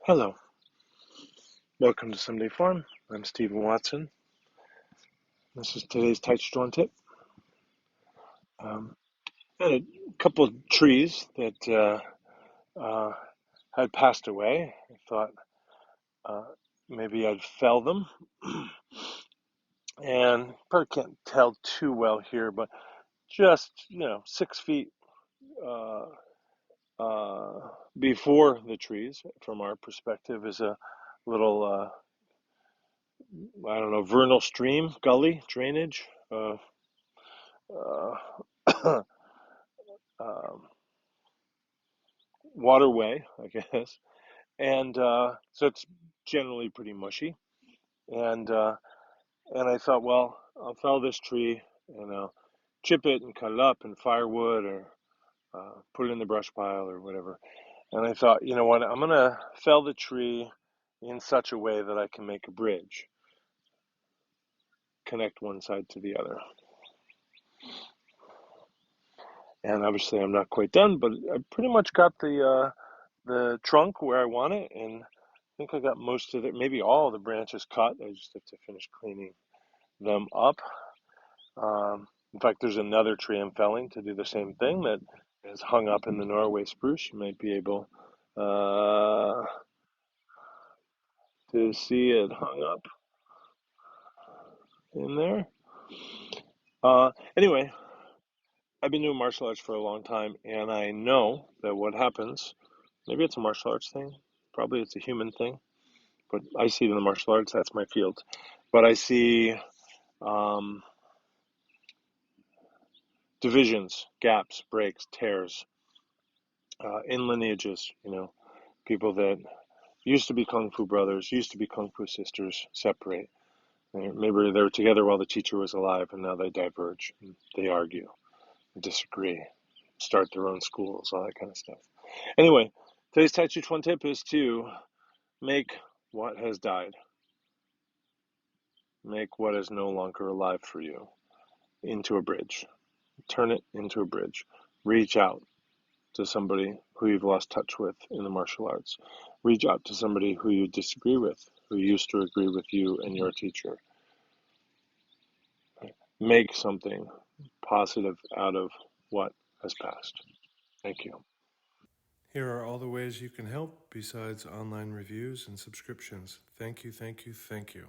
Hello, welcome to Someday Farm. I'm Stephen Watson. This is today's Tàijíquán Tip. Had a couple of trees that had passed away. I thought uh, maybe I'd fell them, and probably can't tell too well here, but just 6 feet uh, uh, before the trees, from our perspective, is a little I don't know, vernal stream, gully drainage. Uh, um, Waterway, I guess, and so it's generally pretty mushy. And and I thought, well, I'll fell this tree and I'll chip it and cut it up and firewood or put it in the brush pile or whatever. And I thought, you know what, I'm gonna fell the tree in such a way that I can make a bridge, connect one side to the other. And obviously, I'm not quite done, but I pretty much got the trunk where I want it, and I think I got most of it, maybe all of the branches cut. I just have to finish cleaning them up. In fact, there's another tree I'm felling to do the same thing that is hung up in the Norway spruce. You might be able uh, to see it hung up in there. Anyway, I've been doing martial arts for a long time, and I know that what happens, maybe it's a martial arts thing, probably it's a human thing, but I see it in the martial arts, that's my field. But I see um, divisions, gaps, breaks, tears in lineages, people that used to be Kung Fu brothers, used to be Kung Fu sisters, separate. Maybe they were together while the teacher was alive, and now they diverge. They argue, disagree, start their own schools, all that kind of stuff. Anyway, today's Tàijíquán Tip is to make what has died, make what is no longer alive for you into a bridge. Turn it into a bridge. Reach out to somebody who you've lost touch with in the martial arts. Reach out to somebody who you disagree with, who used to agree with you and your teacher. Make something positive out of what has passed. Thank you. Here are all the ways you can help besides online reviews and subscriptions. Thank you, thank you, thank you.